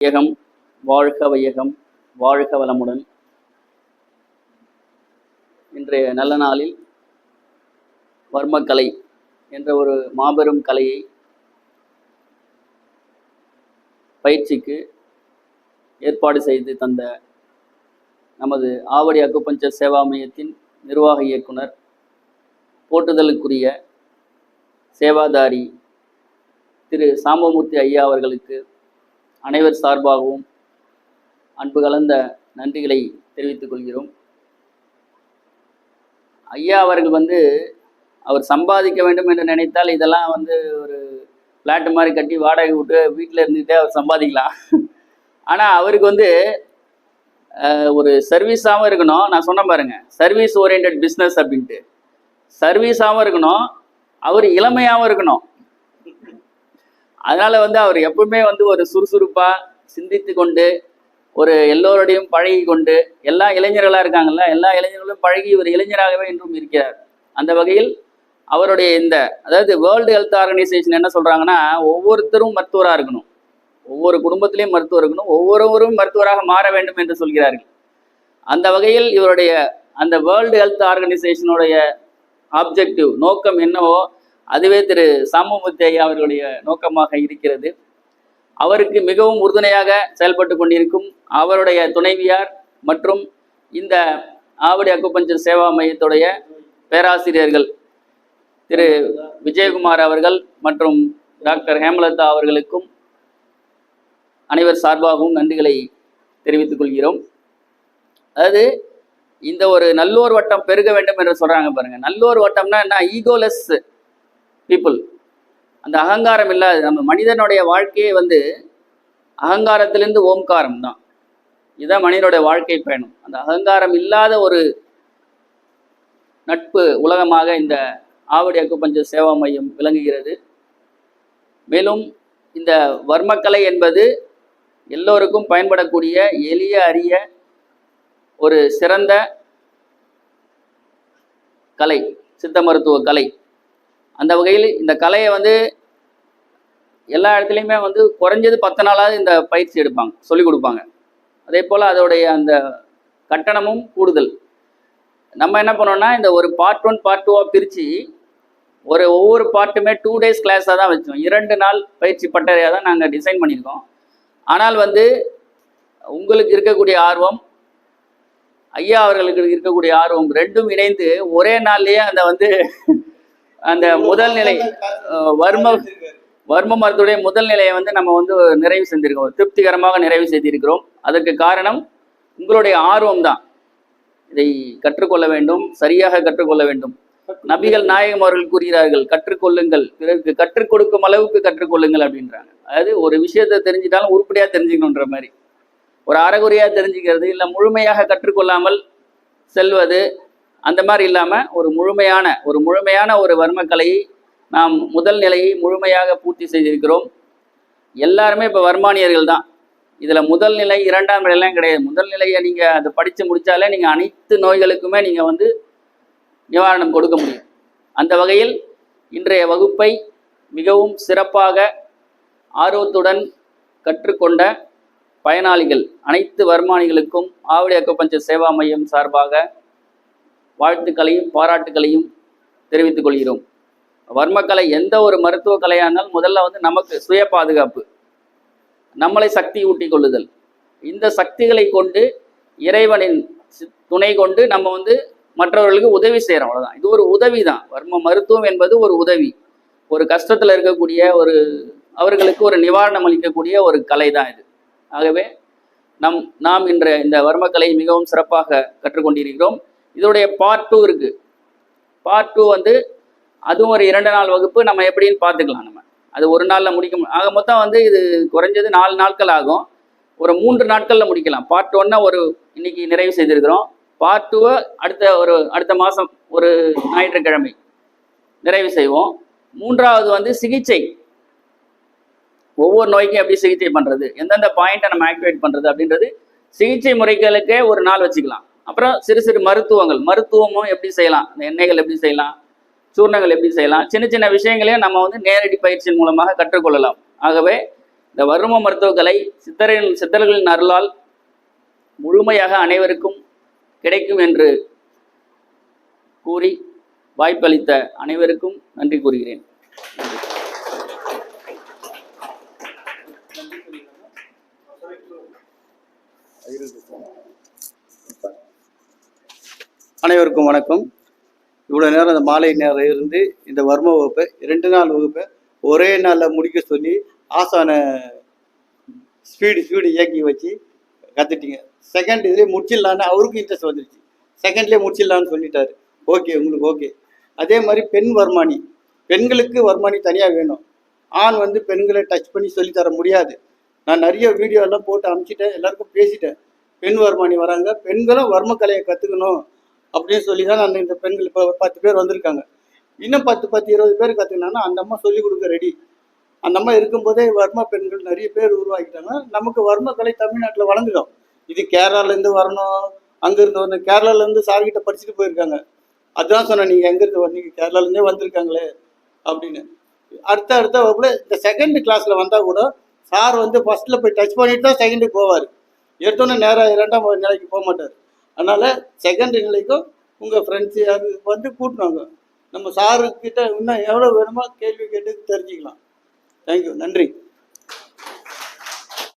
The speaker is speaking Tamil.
வையகம் வாழ்க வையகம் வாழ்க வளமுடன். இன்றைய நல்ல நாளில் வர்மக்கலை என்ற ஒரு மாபெரும் கலையை பயிற்சிக்கு ஏற்பாடு செய்து தந்த நமது ஆவடி அக்குபஞ்சர் சேவா மையத்தின் நிர்வாக இயக்குனர், போற்றுதலுக்குரிய சேவாதாரி திரு சாம்பமூர்த்தி ஐயா அவர்களுக்கு அனைவர் சார்பாகவும் அன்பு கலந்த நன்றிகளை தெரிவித்துக் கொள்கிறோம். ஐயா அவர்கள் அவர் சம்பாதிக்க வேண்டும் என்று நினைத்தால் இதெல்லாம் ஒரு ஃப்ளாட்டு மாதிரி கட்டி வாடகை விட்டு வீட்டில் இருந்துகிட்டே அவர் சம்பாதிக்கலாம். ஆனால் அவருக்கு ஒரு சர்வீஸாகவும் இருக்கணும். நான் சொன்ன பாருங்க, சர்வீஸ் ஓரியன்ட் பிஸ்னஸ் அப்படின்ட்டு. சர்வீஸாகவும் இருக்கணும், அவர் இளமையாகவும் இருக்கணும். அதனால அவர் எப்பவுமே ஒரு சுறுசுறுப்பா சிந்தித்து கொண்டு, ஒரு எல்லோருடையும் பழகி கொண்டு, எல்லா இளைஞர்களாக இருக்காங்கல்ல, எல்லா இளைஞர்களும் பழகி ஒரு இளைஞராகவே இன்றும் இருக்கிறார். அந்த வகையில் அவருடைய அதாவது வேர்ல்டு ஹெல்த் ஆர்கனைசேஷன் என்ன சொல்றாங்கன்னா, ஒவ்வொருத்தரும் மருத்துவராக இருக்கணும், ஒவ்வொரு குடும்பத்திலையும் மருத்துவர் இருக்கணும், ஒவ்வொருவரும் மருத்துவராக மாற வேண்டும் என்று சொல்கிறார்கள். அந்த வகையில் இவருடைய அந்த வேர்ல்டு ஹெல்த் ஆர்கனைசேஷனுடைய ஆப்ஜெக்டிவ் நோக்கம் என்னவோ அதுவே திரு சாம்பமூர்த்தி ஐயா அவர்களுடைய நோக்கமாக இருக்கிறது. அவருக்கு மிகவும் உறுதுணையாக செயல்பட்டு கொண்டிருக்கும் அவருடைய துணைவியார் மற்றும் இந்த ஆவடி அக்குபஞ்சர் சேவா மையத்துடைய பேராசிரியர்கள் திரு விஜயகுமார் அவர்கள் மற்றும் டாக்டர் ஹேமலதா அவர்களுக்கும் அனைவர் சார்பாகவும் நன்றிகளை தெரிவித்துக் கொள்கிறோம். அதாவது இந்த ஒரு நல்லோர் வட்டம் பெருக வேண்டும் என்று சொல்றாங்க பாருங்க. நல்லோர் வட்டம்னா என்ன? Egoless people. அந்த அகங்காரம் இல்லாத நம்ம மனிதனுடைய வாழ்க்கையே அகங்காரத்திலிருந்து ஓம்காரம் தான். இதுதான் மனிதனுடைய வாழ்க்கை பயணம். அந்த அகங்காரம் இல்லாத ஒரு நட்பு உலகமாக இந்த ஆவடி அக்குபஞ்சர் சேவா மையம் விளங்குகிறது. மேலும் இந்த வர்மக்கலை என்பது எல்லோருக்கும் பயன்படக்கூடிய எளிய அரிய ஒரு சிறந்த கலை, சித்த மருத்துவ கலை. அந்த வகையில் இந்த கலையை எல்லா இடத்துலையுமே குறைஞ்சது 10 நாளாவது இந்த பயிற்சி எடுப்பாங்க, சொல்லிக் கொடுப்பாங்க. அதே போல் அதோடைய அந்த கட்டணமும் கூடுதல். நம்ம என்ன பண்ணோம்னா, இந்த ஒரு பார்ட் 1 பார்ட் 2 பிரித்து ஒவ்வொரு பார்ட்டுமே 2 days கிளாஸாக தான் வச்சோம். 2 நாள் பயிற்சி பட்டறையாக தான் நாங்கள் டிசைன் பண்ணியிருக்கோம். ஆனால் உங்களுக்கு இருக்கக்கூடிய ஆர்வம், ஐயா அவர்களுக்கு இருக்கக்கூடிய ஆர்வம், ரெண்டும் இணைந்து ஒரே நாள்லேயே அந்த முதல் நிலை வர்ம மருத்துவடைய முதல் நிலையை நம்ம நிறைவு செஞ்சிருக்கோம், திருப்திகரமாக நிறைவு செய்திருக்கிறோம். அதற்கு காரணம் உங்களுடைய ஆர்வம் தான். இதை கற்றுக்கொள்ள வேண்டும், சரியாக கற்றுக்கொள்ள வேண்டும். நபிகள் நாயகம் அவர்கள் கூறுகிறார்கள், கற்றுக்கொள்ளுங்கள், பிறருக்கு கற்றுக் கொடுக்கும் அளவுக்கு கற்றுக்கொள்ளுங்கள் அப்படின்றாங்க. அதாவது ஒரு விஷயத்தை தெரிஞ்சிட்டாலும் உருப்படியாக தெரிஞ்சுக்கணுன்ற மாதிரி. ஒரு அறகுறையாக தெரிஞ்சுக்கிறது இல்லை, முழுமையாக கற்றுக்கொள்ளாமல் செல்வது, அந்த மாதிரி இல்லாமல் ஒரு முழுமையான ஒரு வர்மக்கலையை நாம் முதல் நிலையை முழுமையாக பூர்த்தி செய்திருக்கிறோம். எல்லாருமே இப்போ வர்மானியர்கள் தான். இதில் முதல் நிலை 2ஆம் நிலையெல்லாம் கிடையாது. முதல் நிலையை நீங்கள் அதை படித்து முடித்தாலே நீங்கள் அனைத்து நோய்களுக்குமே நீங்கள் நிவாரணம் கொடுக்க முடியும். அந்த வகையில் இன்றைய வகுப்பை மிகவும் சிறப்பாக ஆர்வத்துடன் கற்றுக்கொண்ட பயனாளிகள் அனைத்து வர்மானிகளுக்கும் ஆவடி அக்குபஞ்சர் சேவா மையம் சார்பாக வாழ்த்துக்களையும் பாராட்டுக்களையும் தெரிவித்துக் கொள்கிறோம். வர்மக்கலை எந்த ஒரு மருத்துவ கலையாக இருந்தாலும் முதல்ல நமக்கு சுய பாதுகாப்பு, நம்மளை சக்தி ஊட்டி கொள்ளுதல். இந்த சக்திகளை கொண்டு இறைவனின் துணை கொண்டு நம்ம மற்றவர்களுக்கு உதவி செய்கிறோம். அவ்வளோதான். இது ஒரு உதவி தான். வர்ம மருத்துவம் என்பது ஒரு உதவி. ஒரு கஷ்டத்தில் இருக்கக்கூடிய அவர்களுக்கு ஒரு நிவாரணம் அளிக்கக்கூடிய ஒரு கலை தான் இது. ஆகவே நாம் இன்று இந்த வர்மக்கலை மிகவும் சிறப்பாக கற்றுக்கொண்டிருக்கிறோம். இதோடைய பார்ட் 2 இருக்கு. பார்ட் 2 அதுவும் ஒரு 2 நாள் வகுப்பு. நம்ம எப்படின்னு பார்த்துக்கலாம். நம்ம அது ஒரு நாளில் முடிக்க ஆக மொத்தம் இது குறைஞ்சது 4 நாட்கள் ஆகும். ஒரு 3 நாட்களில் முடிக்கலாம். பார்ட் 1 இன்னைக்கு நிறைவு செய்திருக்கிறோம். பார்ட் 2 அடுத்த மாதம் ஒரு ஞாயிற்றுக்கிழமை நிறைவு செய்வோம். 3வது சிகிச்சை. ஒவ்வொரு நோய்க்கும் எப்படி சிகிச்சை பண்ணுறது, எந்தெந்த பாயிண்ட்டை நம்ம ஆக்டிவேட் பண்ணுறது அப்படின்றது சிகிச்சை முறைகளுக்கே ஒரு நாள் வச்சுக்கலாம். அப்புறம் சிறு சிறு மருத்துவமும் எப்படி செய்யலாம், இந்த எண்ணெய்கள் எப்படி செய்யலாம், சூர்ணங்கள் எப்படி செய்யலாம், சின்ன சின்ன விஷயங்களையும் நம்ம நேரடி பயிற்சியின் மூலமாக கற்றுக்கொள்ளலாம். ஆகவே இந்த வர்ம மருத்துவக்கலை சித்தர்களின் அருளால் முழுமையாக அனைவருக்கும் கிடைக்கும் என்று கூறி வாய்ப்பளித்த அனைவருக்கும் நன்றி கூறுகிறேன். அனைவருக்கும் வணக்கம். இவ்வளோ நேரம் அந்த மாலை நேரம் இருந்து இந்த வர்ம வகுப்பை 2 நாள் வகுப்பை ஒரே நாளில் முடிக்க சொல்லி ஆசான ஸ்பீடு இயக்கி வச்சு கற்றுட்டீங்க. செகண்ட் இதுலேயே முடிச்சிடலான்னு அவருக்கும் இன்ட்ரெஸ்ட் வந்துருச்சு. செகண்ட்லேயே முடிச்சிடலான்னு சொல்லிட்டாரு. ஓகே, உங்களுக்கு ஓகே. அதே மாதிரி பெண் வர்மானி, பெண்களுக்கு வர்மானி தனியாக வேணும். ஆண் வந்து பெண்களை டச் பண்ணி சொல்லித்தர முடியாது. நான் நிறைய வீடியோ எல்லாம் போட்டு அனுப்பிச்சிட்டேன், எல்லாருக்கும் பேசிட்டேன். பெண் வர்மானி வராங்க, பெண்களும் வர்மக்கலையை கற்றுக்கணும் அப்படின்னு சொல்லி தான் நான் இந்த பெண்கள் இப்போ 10 பேர் வந்திருக்காங்க. இன்னும் 10-20 பேர் கற்றுக்கினாங்கன்னா அந்த அம்மா சொல்லிக் கொடுக்க ரெடி. அந்த அம்மா இருக்கும்போதே வர்ம பெண்கள் நிறைய பேர் உருவாக்கிட்டாங்க. நமக்கு வர்மக்கலை தமிழ்நாட்டில் வளர்ந்துடும். இது கேரளாலேருந்து வரணும், அங்கேருந்து வரணும். கேரளாலேருந்து சார்கிட்ட படிச்சுட்டு போயிருக்காங்க. அதுதான் சொன்னேன், நீங்கள் எங்கேருந்து வந்தீங்க, கேரளாலேருந்தே வந்திருக்காங்களே அப்படின்னு. அடுத்த வகுப்புல இந்த செகண்ட் கிளாஸில் வந்தால் கூட சார் வந்து ஃபஸ்ட்டில் போய் டச் பண்ணிட்டு தான் செகண்டுக்கு போவார். எடுத்தோன்னே நேராக 2ஆம் நிலைக்கு போக மாட்டார். அதனால் செகண்ட் நிலைக்கும் உங்கள் ஃப்ரெண்ட்ஸு அது வந்து கூட்டினாங்க. நம்ம சாருக்கிட்ட இன்னும் எவ்வளோ வேணுமோ கேள்வி கேட்டு தெரிஞ்சுக்கலாம். தேங்க்யூ, நன்றி.